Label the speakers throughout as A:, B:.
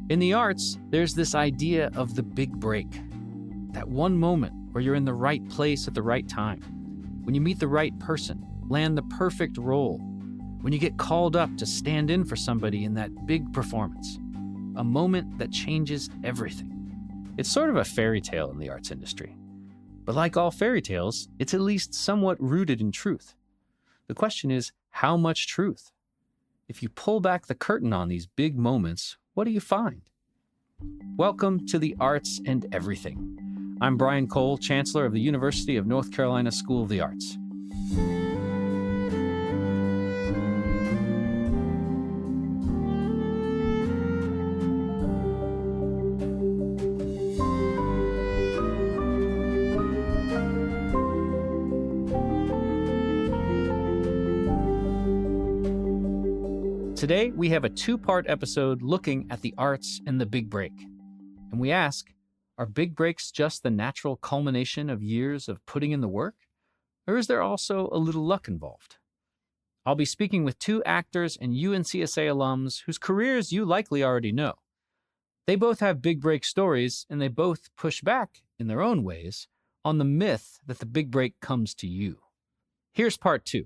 A: In the arts, there's this idea of the big break. That one moment where you're in the right place at the right time. When you meet the right person, land the perfect role. When you get called up to stand in for somebody in that big performance. A moment that changes everything. It's sort of a fairy tale in the arts industry. But like all fairy tales, it's at least somewhat rooted in truth. The question is, how much truth? If you pull back the curtain on these big moments, what do you find? Welcome to the Arts and Everything. I'm Brian Cole, Chancellor of the University of North Carolina School of the Arts. Today, we have a two-part episode looking at the arts and the big break. And we ask, are big breaks just the natural culmination of years of putting in the work? Or is there also a little luck involved? I'll be speaking with two actors and UNCSA alums whose careers you likely already know. They both have big break stories, and they both push back, in their own ways, on the myth that the big break comes to you. Here's part two.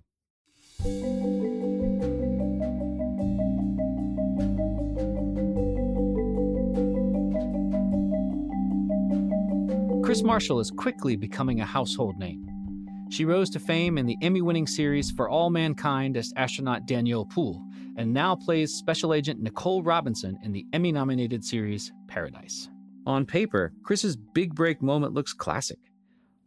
A: Krys Marshall is quickly becoming a household name. She rose to fame in the Emmy-winning series For All Mankind as astronaut Danielle Poole, and now plays Special Agent Nicole Robinson in the Emmy-nominated series Paradise. On paper, Krys's big break moment looks classic.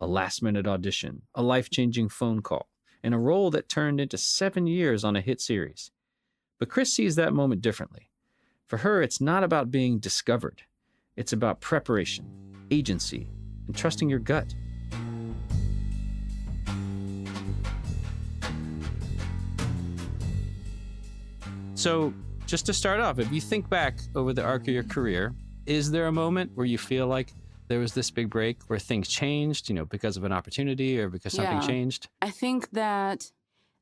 A: A last-minute audition, a life-changing phone call, and a role that turned into 7 years on a hit series. But Krys sees that moment differently. For her, it's not about being discovered. It's about preparation, agency, and trusting your gut. So, just to start off, if you think back over the arc of your career, is there a moment where you feel like there was this big break where things changed, because of an opportunity or because something changed?
B: I think that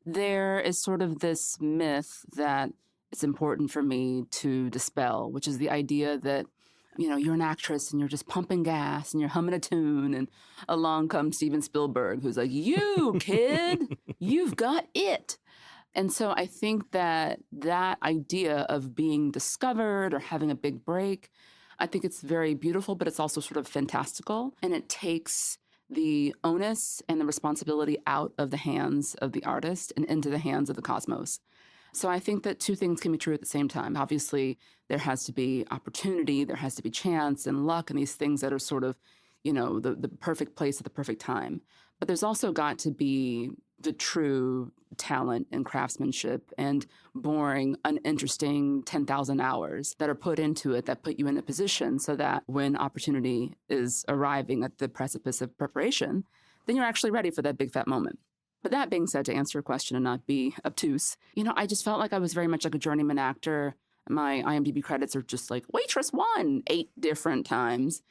B: there is sort of this myth that it's important for me to dispel, which is the idea that you're an actress and you're just pumping gas and you're humming a tune, and along comes Steven Spielberg, who's like, you kid, you've got it. And so I think that idea of being discovered or having a big break, I think it's very beautiful, but it's also sort of fantastical. And it takes the onus and the responsibility out of the hands of the artist and into the hands of the cosmos. So I think that two things can be true at the same time. Obviously, there has to be opportunity, there has to be chance and luck and these things that are sort of, the perfect place at the perfect time. But there's also got to be the true talent and craftsmanship and boring, uninteresting 10,000 hours that are put into it that put you in a position so that when opportunity is arriving at the precipice of preparation, then you're actually ready for that big fat moment. But that being said, to answer your question and not be obtuse, I just felt like I was very much like a journeyman actor. My IMDb credits are just like waitress 1, 8 different times.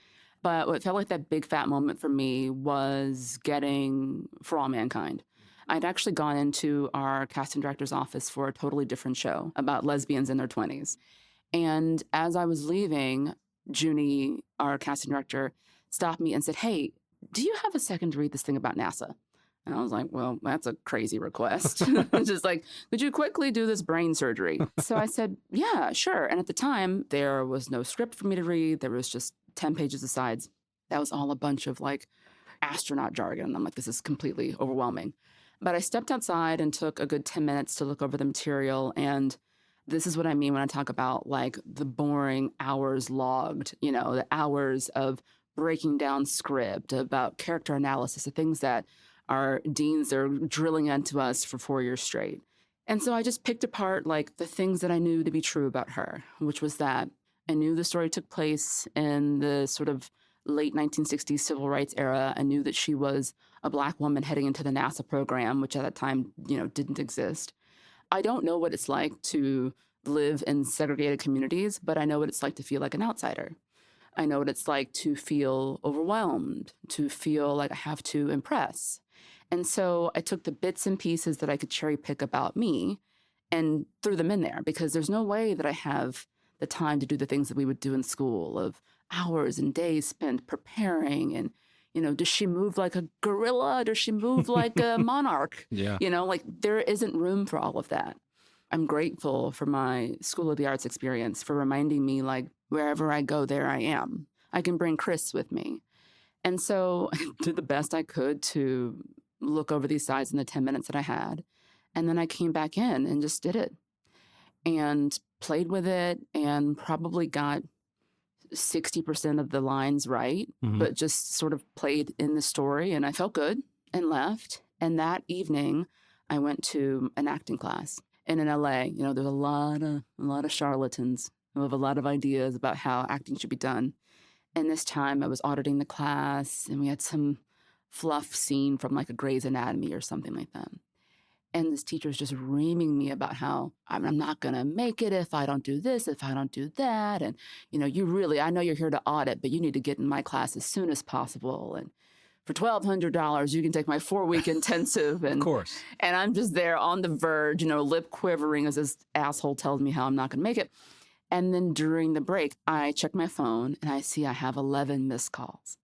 B: But what felt like that big fat moment for me was getting For All Mankind. I'd actually gone into our casting director's office for a totally different show about lesbians in their 20s. And as I was leaving, Junie, our casting director, stopped me and said, "Hey, do you have a second to read this thing about NASA?" And I was like, well, that's a crazy request. Just like, could you quickly do this brain surgery? So I said, yeah, sure. And at the time, there was no script for me to read. There was just 10 pages of sides. That was all a bunch of astronaut jargon. I'm like, this is completely overwhelming. But I stepped outside and took a good 10 minutes to look over the material. And this is what I mean when I talk about the boring hours logged, the hours of breaking down script, about character analysis, the things that our deans are drilling into us for 4 years straight. And so I just picked apart the things that I knew to be true about her, which was that I knew the story took place in the sort of late 1960s civil rights era. I knew that she was a Black woman heading into the NASA program, which at that time, didn't exist. I don't know what it's like to live in segregated communities, but I know what it's like to feel like an outsider. I know what it's like to feel overwhelmed, to feel like I have to impress. And so I took the bits and pieces that I could cherry pick about me and threw them in there, because there's no way that I have the time to do the things that we would do in school, of hours and days spent preparing. And, does she move like a gorilla? Does she move like a monarch?
A: Yeah.
B: Like there isn't room for all of that. I'm grateful for my School of the Arts experience for reminding me, like, wherever I go, there I am. I can bring Krys with me. And so I did the best I could to look over these sides in the 10 minutes that I had. And then I came back in and just did it and played with it and probably got 60% of the lines right, but just sort of played in the story. And I felt good and left. And that evening, I went to an acting class. And in LA, there's a lot of charlatans who have a lot of ideas about how acting should be done. And this time I was auditing the class and we had some fluff scene from like a Grey's Anatomy or something like that. And this teacher was just reaming me about how I'm not going to make it if I don't do this, if I don't do that. And, I know you're here to audit, but you need to get in my class as soon as possible. And for $1,200, you can take my 4-week intensive. And,
A: of course.
B: And I'm just there on the verge, lip quivering as this asshole tells me how I'm not going to make it. And then during the break, I check my phone and I see I have 11 missed calls.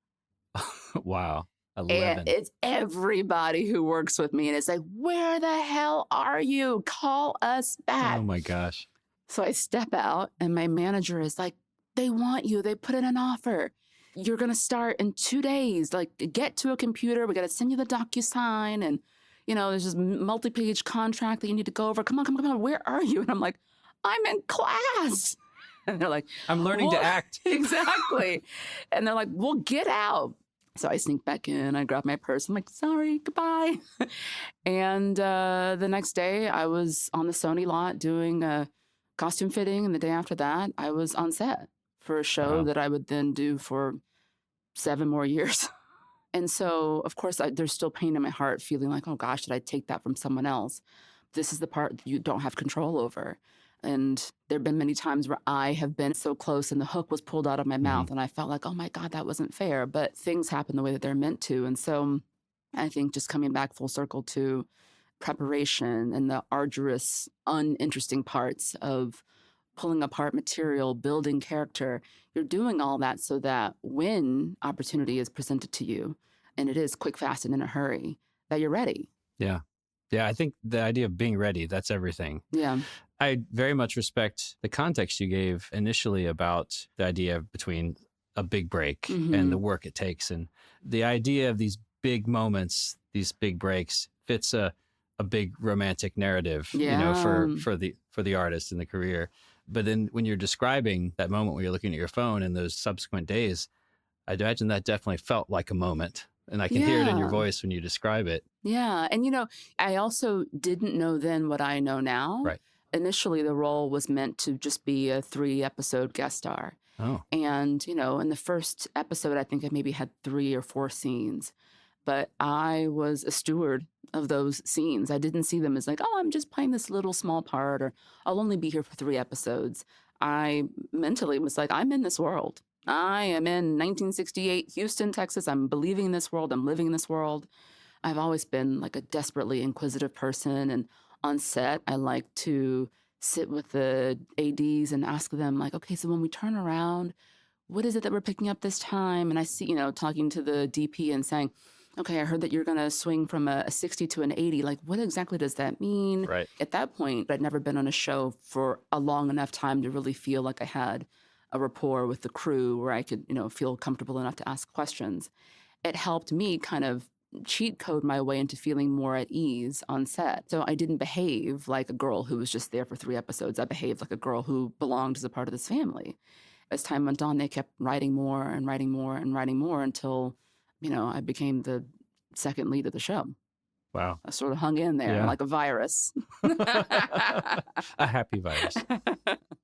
A: Wow. 11.
B: And it's everybody who works with me. And it's like, where the hell are you? Call us back.
A: Oh my gosh.
B: So I step out and my manager is like, they want you. They put in an offer. You're going to start in 2 days. Like, get to a computer. We got to send you the DocuSign. And, there's this multi-page contract that you need to go over. Come on. Where are you? And I'm like, I'm in class. And they're like,
A: I'm learning to act.
B: Exactly. And they're like, well, get out. So I sneak back in. I grab my purse. I'm like, sorry, goodbye. And the next day, I was on the Sony lot doing a costume fitting. And the day after that, I was on set for a show that I would then do for 7 more years. And so, of course, there's still pain in my heart, feeling like, oh gosh, did I take that from someone else? This is the part you don't have control over. And there have been many times where I have been so close and the hook was pulled out of my mouth and I felt like, oh my God, that wasn't fair. But things happen the way that they're meant to. And so I think just coming back full circle to preparation and the arduous, uninteresting parts of pulling apart material, building character, you're doing all that so that when opportunity is presented to you, and it is quick, fast, and in a hurry, that you're ready.
A: Yeah. Yeah, I think the idea of being ready, that's everything.
B: Yeah.
A: I very much respect the context you gave initially about the idea between a big break and the work it takes. And the idea of these big moments, these big breaks fits a big romantic narrative, for the artist and the career. But then when you're describing that moment where you're looking at your phone and those subsequent days, I'd imagine that definitely felt like a moment. And I can hear it in your voice when you describe it.
B: Yeah. And, I also didn't know then what I know now.
A: Right.
B: Initially, the role was meant to just be a 3-episode guest star.
A: Oh.
B: And, in the first episode, I think I maybe had 3 or 4 scenes. But I was a steward of those scenes. I didn't see them as like, oh, I'm just playing this little small part, or I'll only be here for 3 episodes. I mentally was like, I'm in this world. I am in 1968 Houston, Texas. I'm believing in this world. I'm living in this world. I've always been like a desperately inquisitive person. And on set, I like to sit with the ADs and ask them like, okay, so when we turn around, what is it that we're picking up this time? And I see, talking to the DP and saying, okay, I heard that you're going to swing from a 60 to an 80. Like, what exactly does that mean?
A: Right.
B: At that point, I'd never been on a show for a long enough time to really feel like I had a rapport with the crew where I could, feel comfortable enough to ask questions. It helped me kind of cheat code my way into feeling more at ease on set. So I didn't behave like a girl who was just there for 3 episodes. I behaved like a girl who belonged as a part of this family. As time went on, they kept writing more and writing more and writing more until, I became the second lead of the show.
A: Wow.
B: I sort of hung in there like a virus.
A: A happy virus.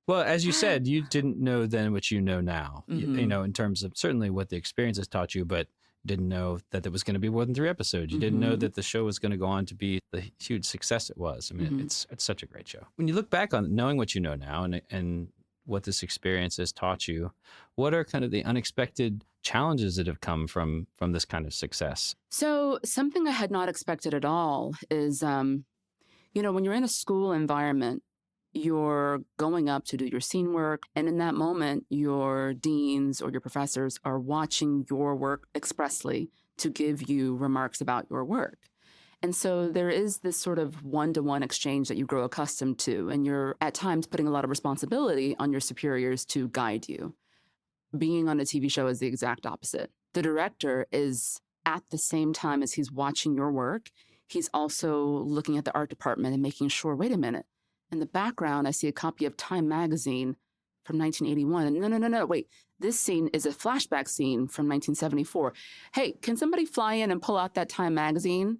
A: Well, as you said, you didn't know then what you know now, in terms of certainly what the experience has taught you, but didn't know that there was going to be more than 3 episodes. You didn't know that the show was going to go on to be the huge success it was. I mean, it's such a great show. When you look back on knowing what you know now and what this experience has taught you, what are kind of the unexpected challenges that have come from this kind of success?
B: So something I had not expected at all is, when you're in a school environment, you're going up to do your scene work. And in that moment, your deans or your professors are watching your work expressly to give you remarks about your work. And so there is this sort of one-to-one exchange that you grow accustomed to, and you're at times putting a lot of responsibility on your superiors to guide you. Being on a TV show is the exact opposite. The director is, at the same time as he's watching your work, he's also looking at the art department and making sure, wait a minute, in the background, I see a copy of Time magazine from 1981. And no, wait, this scene is a flashback scene from 1974. Hey, can somebody fly in and pull out that Time magazine?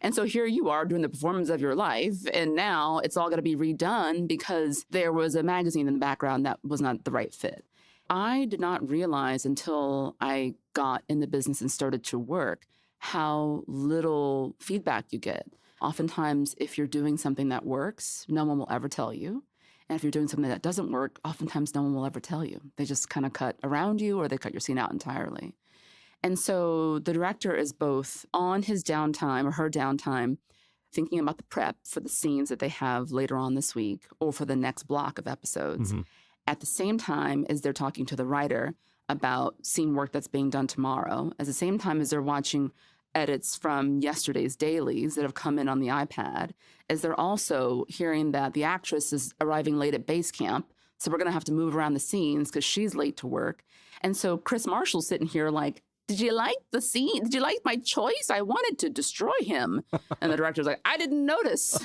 B: And so here you are doing the performance of your life, and now it's all going to be redone because there was a magazine in the background that was not the right fit. I did not realize until I got in the business and started to work how little feedback you get. Oftentimes, if you're doing something that works, no one will ever tell you. And if you're doing something that doesn't work, oftentimes no one will ever tell you. They just kind of cut around you or they cut your scene out entirely. And so the director is both on his downtime or her downtime, thinking about the prep for the scenes that they have later on this week or for the next block of episodes. Mm-hmm. At the same time as they're talking to the writer about scene work that's being done tomorrow, at the same time as they're watching edits from yesterday's dailies that have come in on the iPad, as they're also hearing that the actress is arriving late at base camp, so we're going to have to move around the scenes because she's late to work. And so Krys Marshall's sitting here like, did you like the scene? Did you like my choice? I wanted to destroy him. And the director's like, I didn't notice.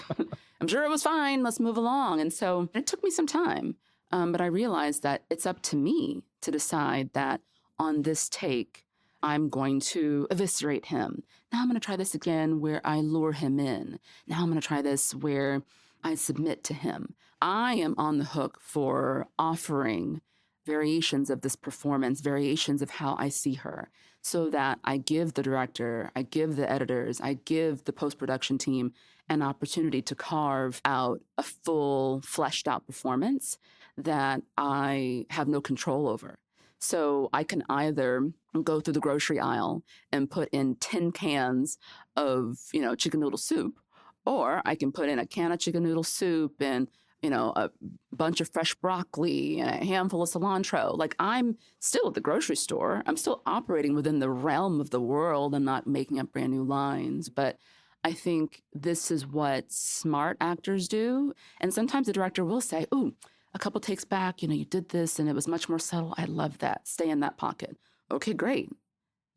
B: I'm sure it was fine. Let's move along. And so it took me some time. But I realized that it's up to me to decide that on this take, I'm going to eviscerate him. Now I'm going to try this again where I lure him in. Now I'm going to try this where I submit to him. I am on the hook for offering variations of this performance, variations of how I see her, so that I give the director, I give the editors, I give the post-production team an opportunity to carve out a full, fleshed out performance that I have no control over. So I can either go through the grocery aisle and put in 10 cans of, chicken noodle soup, or I can put in a can of chicken noodle soup and, a bunch of fresh broccoli and a handful of cilantro. Like, I'm still at the grocery store. I'm still operating within the realm of the world. I'm not making up brand new lines, but I think this is what smart actors do. And sometimes the director will say, ooh, a couple takes back, you did this and it was much more subtle. I love that. Stay in that pocket. Okay, great.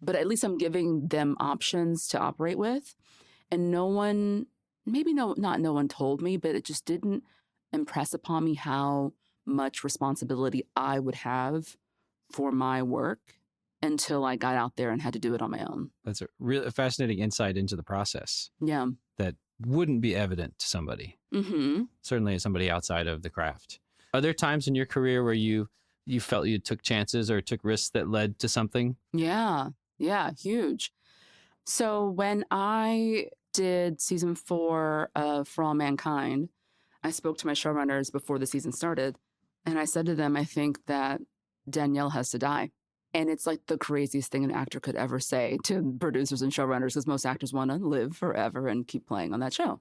B: But at least I'm giving them options to operate with. And no one told me, but it just didn't impress upon me how much responsibility I would have for my work until I got out there and had to do it on my own.
A: That's a really fascinating insight into the process.
B: Yeah.
A: That wouldn't be evident to somebody. Mm-hmm. Certainly somebody outside of the craft. Are there times in your career where you felt you took chances or took risks that led to something?
B: Yeah, huge. So when I did season 4 of For All Mankind, I spoke to my showrunners before the season started, and I said to them, I think that Danielle has to die. And it's like the craziest thing an actor could ever say to producers and showrunners, because most actors want to live forever and keep playing on that show.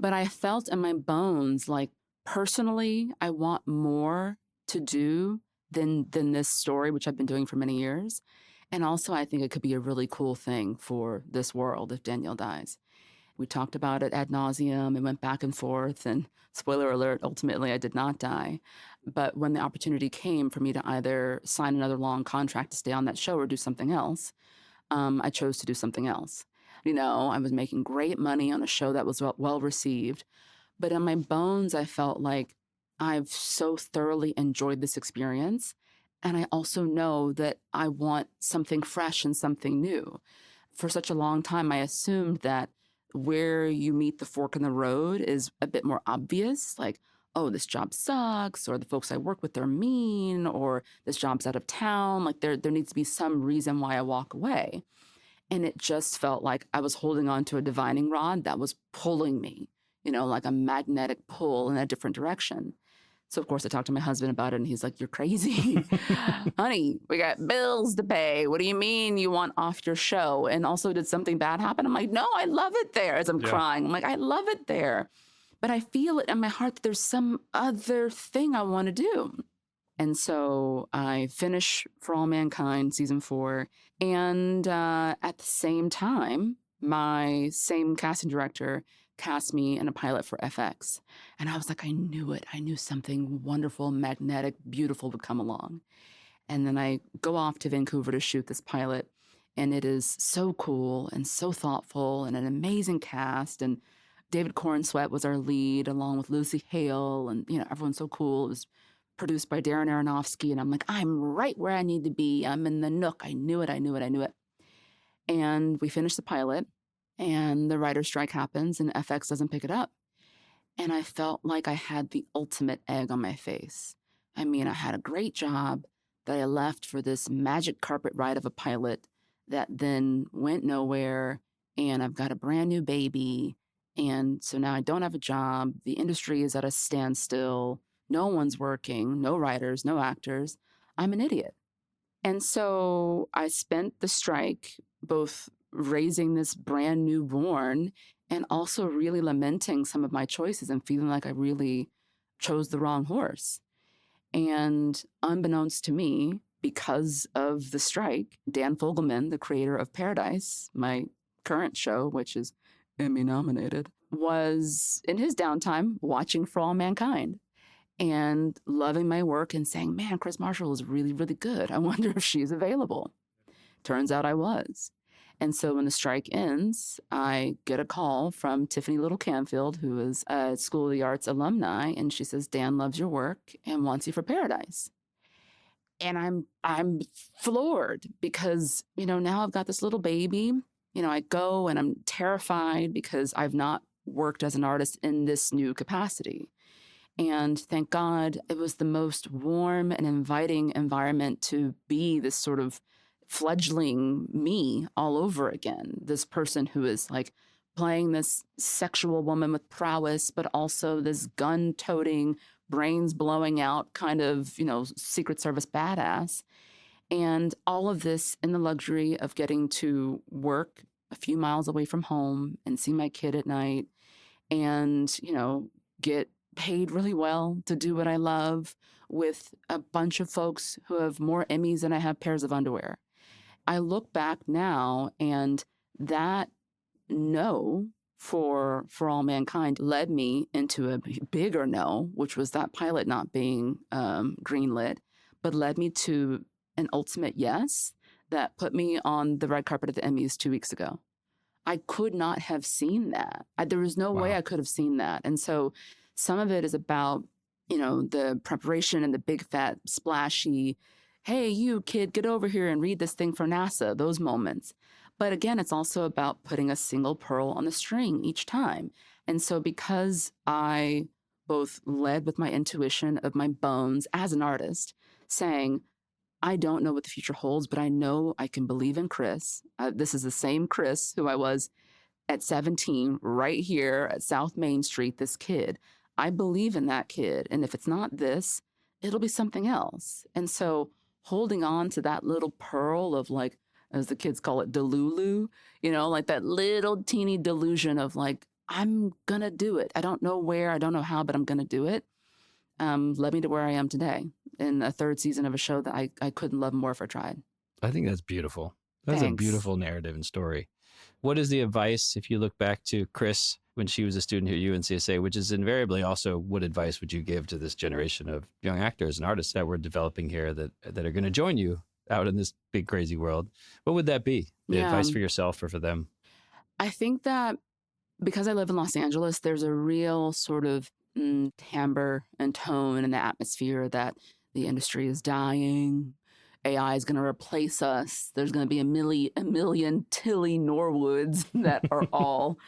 B: But I felt in my bones, like, personally, I want more to do than this story, which I've been doing for many years. And also, I think it could be a really cool thing for this world if Danielle dies. We talked about it ad nauseum and went back and forth. And spoiler alert, ultimately, I did not die. But when the opportunity came for me to either sign another long contract to stay on that show or do something else, I chose to do something else. I was making great money on a show that was well received. But in my bones, I felt like I've so thoroughly enjoyed this experience. And I also know that I want something fresh and something new. For such a long time, I assumed that where you meet the fork in the road is a bit more obvious, like, oh, this job sucks, or the folks I work with are mean, or this job's out of town. Like, there needs to be some reason why I walk away. And it just felt like I was holding on to a divining rod that was pulling me, like a magnetic pull in a different direction. So, of course, I talked to my husband about it, and he's like, you're crazy. Honey, we got bills to pay. What do you mean you want off your show? And also, did something bad happen? I'm like, no, I love it there, as I'm crying. I'm like, I love it there. but I feel it in my heart that there's some other thing I want to do. And so I finish For All Mankind season 4. And at the same time, my same casting director cast me in a pilot for FX. And I was like, I knew it. I knew something wonderful, magnetic, beautiful would come along. And then I go off to Vancouver to shoot this pilot. And it is so cool and so thoughtful and an amazing cast. And David Cornsweet was our lead, along with Lucy Hale. And, everyone's so cool. It was produced by Darren Aronofsky. And I'm like, I'm right where I need to be. I'm in the nook. I knew it. And we finished the pilot, and the writer's strike happens, and FX doesn't pick it up. And I felt like I had the ultimate egg on my face. I mean, I had a great job that I left for this magic carpet ride of a pilot that then went nowhere, and I've got a brand new baby. And so now I don't have a job. The industry is at a standstill. No one's working, no writers, no actors. I'm an idiot. And so I spent the strike both raising this brand newborn and also really lamenting some of my choices and feeling like I really chose the wrong horse. And unbeknownst to me, because of the strike, Dan Fogelman, the creator of Paradise, my current show, which is Emmy nominated, was in his downtime watching For All Mankind and loving my work and saying, man, Krys Marshall is really, really good. I wonder if she's available. Turns out I was. And so when the strike ends, I get a call from Tiffany Little Canfield, who is a School of the Arts alumni, and she says, Dan loves your work and wants you for Paradise. And I'm floored because, now I've got this little baby. I go and I'm terrified because I've not worked as an artist in this new capacity. And thank God it was the most warm and inviting environment to be this sort of fledgling me all over again. This person who is like playing this sexual woman with prowess, but also this gun-toting, brains blowing out kind of, Secret Service badass. And all of this in the luxury of getting to work a few miles away from home and see my kid at night and, get paid really well to do what I love with a bunch of folks who have more Emmys than I have pairs of underwear. I look back now, and that no for All Mankind led me into a bigger no, which was that pilot not being greenlit, but led me to an ultimate yes that put me on the red carpet at the Emmys 2 weeks ago. I could not have seen that. There was no way I could have seen that. And so some of it is about, the preparation and the big fat splashy, hey, you kid, get over here and read this thing for NASA, those moments. But again, it's also about putting a single pearl on the string each time. And so because I both led with my intuition of my bones as an artist, saying, I don't know what the future holds, but I know I can believe in Krys. This is the same Krys who I was at 17, right here at South Main Street, this kid. I believe in that kid. And if it's not this, it'll be something else. And so holding on to that little pearl of, like, as the kids call it, delulu, like that little teeny delusion of like, I'm going to do it. I don't know where, I don't know how, but I'm going to do it. Led me to where I am today in a third season of a show that I couldn't love more if I tried.
A: I think that's beautiful. That's
B: Thanks.
A: a beautiful narrative and story. What is the advice, if you look back to Krys when she was a student here at UNCSA, which is invariably also what advice would you give to this generation of young actors and artists that we're developing here that are going to join you out in this big, crazy world? What would that be? The advice for yourself or for them?
B: I think that because I live in Los Angeles, there's a real sort of timbre and tone in the atmosphere that the industry is dying. AI is going to replace us. There's going to be a million Tilly Norwoods that are all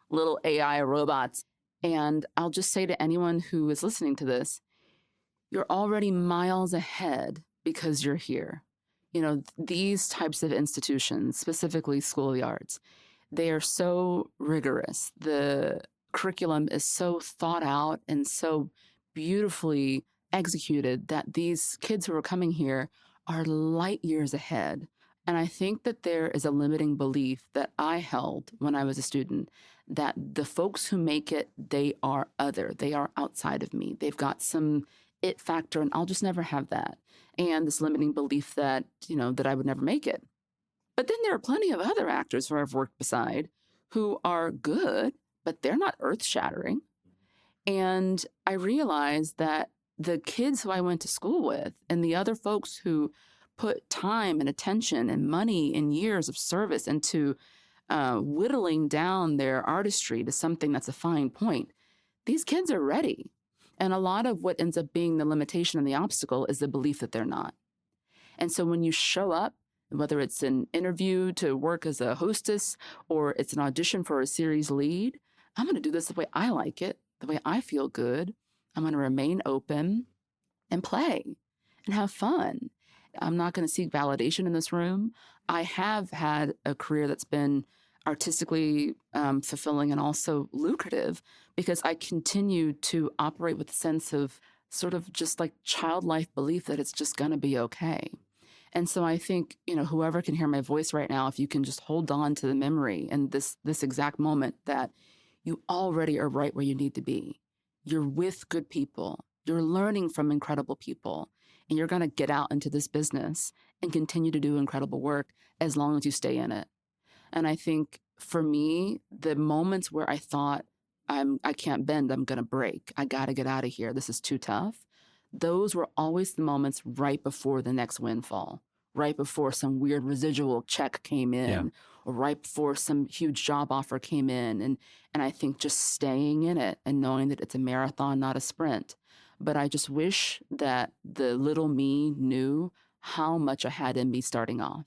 B: little AI robots. And I'll just say to anyone who is listening to this, you're already miles ahead because you're here. These types of institutions, specifically School of the Arts, they are so rigorous. The curriculum is so thought out and so beautifully executed that these kids who are coming here are light years ahead. And I think that there is a limiting belief that I held when I was a student that the folks who make it, they are other. They are outside of me. They've got some it factor, and I'll just never have that. And this limiting belief that, that I would never make it. But then there are plenty of other actors who I've worked beside who are good, but they're not earth-shattering. And I realized that the kids who I went to school with and the other folks who put time and attention and money and years of service into whittling down their artistry to something that's a fine point, these kids are ready. And a lot of what ends up being the limitation and the obstacle is the belief that they're not. And so when you show up, whether it's an interview to work as a hostess or it's an audition for a series lead, I'm going to do this the way I like it, the way I feel good. I'm going to remain open and play and have fun. I'm not going to seek validation in this room. I have had a career that's been artistically fulfilling and also lucrative because I continue to operate with a sense of sort of just like childlike belief that it's just going to be okay. And so I think, whoever can hear my voice right now, if you can just hold on to the memory and this exact moment that you already are right where you need to be. You're with good people. You're learning from incredible people. And you're going to get out into this business and continue to do incredible work as long as you stay in it. And I think for me, the moments where I thought, I can't bend, I'm going to break. I got to get out of here. This is too tough. Those were always the moments right before the next windfall, right before some weird residual check came in, or right before some huge job offer came in. And I think just staying in it and knowing that it's a marathon, not a sprint. But I just wish that the little me knew how much I had in me starting off.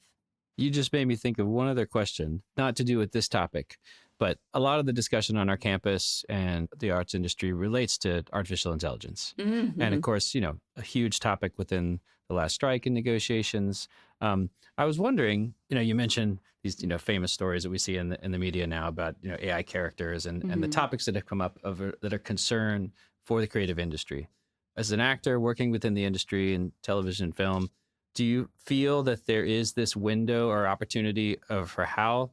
A: You just made me think of one other question, not to do with this topic, but a lot of the discussion on our campus and the arts industry relates to artificial intelligence.
B: Mm-hmm.
A: And of course, a huge topic within the last strike and negotiations. I was wondering, you mentioned these, famous stories that we see in the media now about, AI characters and the topics that have come up that are concern for the creative industry. As an actor working within the industry in television and film, do you feel that there is this window or opportunity for how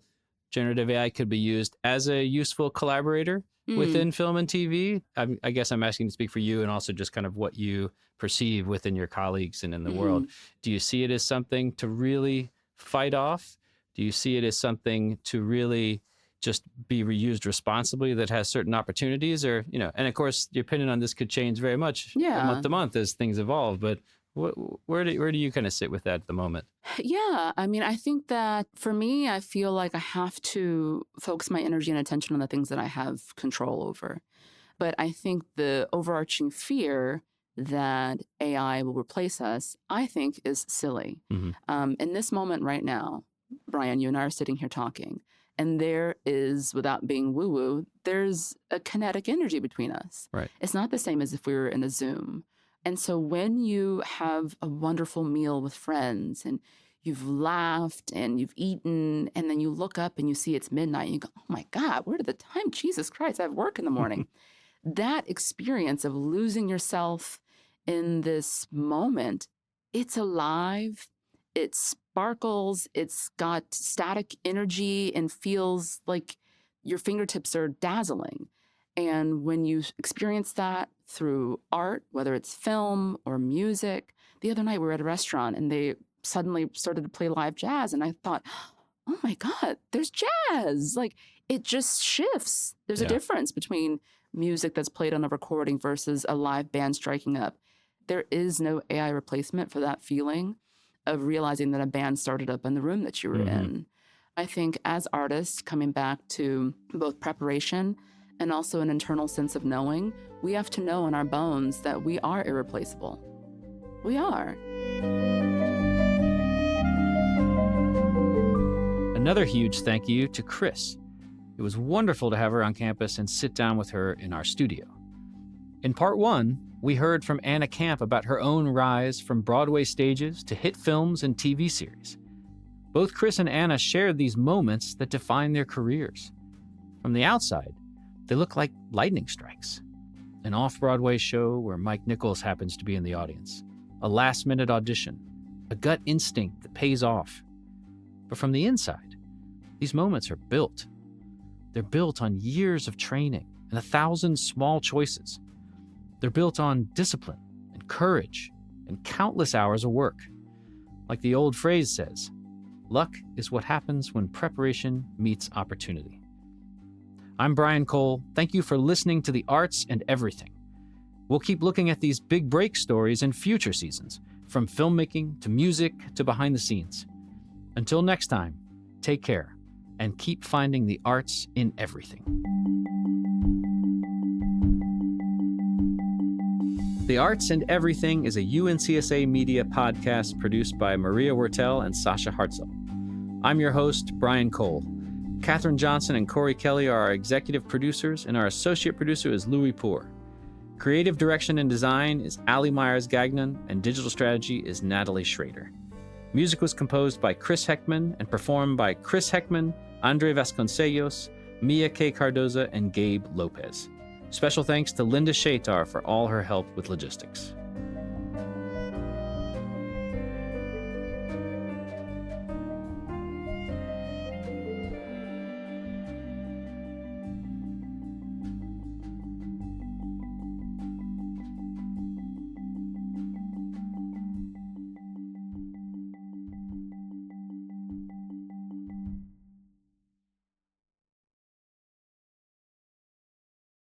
A: generative AI could be used as a useful collaborator within film and TV? I guess I'm asking to speak for you and also just kind of what you perceive within your colleagues and in the world. Do you see it as something to really fight off? Do you see it as something to really just be reused responsibly that has certain opportunities? Or, and of course, your opinion on this could change very much month to month as things evolve. But where do you kind of sit with that at the moment?
B: Yeah, I think that for me, I feel like I have to focus my energy and attention on the things that I have control over. But I think the overarching fear that AI will replace us, I think is silly. In this moment right now, Brian, you and I are sitting here talking, and there is, without being woo-woo, there's a kinetic energy between us.
A: Right.
B: It's not the same as if we were in a Zoom. And so when you have a wonderful meal with friends and you've laughed and you've eaten, and then you look up and you see it's midnight and you go, oh my God, where did the time? Jesus Christ, I have work in the morning. That experience of losing yourself in this moment, it's alive, it sparkles, it's got static energy and feels like your fingertips are dazzling. And when you experience that through art, whether it's film or music, the other night we were at a restaurant and they suddenly started to play live jazz. And I thought, oh my God, there's jazz. Like it just shifts. There's a difference between music that's played on a recording versus a live band striking up. There is no AI replacement for that feeling of realizing that a band started up in the room that you were in. I think as artists, coming back to both preparation and also an internal sense of knowing, we have to know in our bones that we are irreplaceable. We are.
A: Another huge thank you to Krys. It was wonderful to have her on campus and sit down with her in our studio. In part one, we heard from Anna Camp about her own rise from Broadway stages to hit films and TV series. Both Krys and Anna shared these moments that define their careers. From the outside, they look like lightning strikes. An off-Broadway show where Mike Nichols happens to be in the audience. A last-minute audition. A gut instinct that pays off. But from the inside, these moments are built. They're built on years of training and 1,000 small choices. They're built on discipline and courage and countless hours of work. Like the old phrase says, luck is what happens when preparation meets opportunity. I'm Brian Cole. Thank you for listening to The Arts and Everything. We'll keep looking at these big break stories in future seasons, from filmmaking to music to behind the scenes. Until next time, take care and keep finding the arts in everything. The Arts and Everything is a UNCSA media podcast produced by Maria Wertel and Sasha Hartzell. I'm your host, Brian Cole. Katherine Johnson and Corey Kelly are our executive producers, and our associate producer is Louis Poor. Creative direction and design is Ali Myers-Gagnon, and digital strategy is Natalie Schrader. Music was composed by Krys Heckman and performed by Chris Heckman, Andre Vasconcellos, Mia K. Cardoza, and Gabe Lopez. Special thanks to Linda Shatar for all her help with logistics.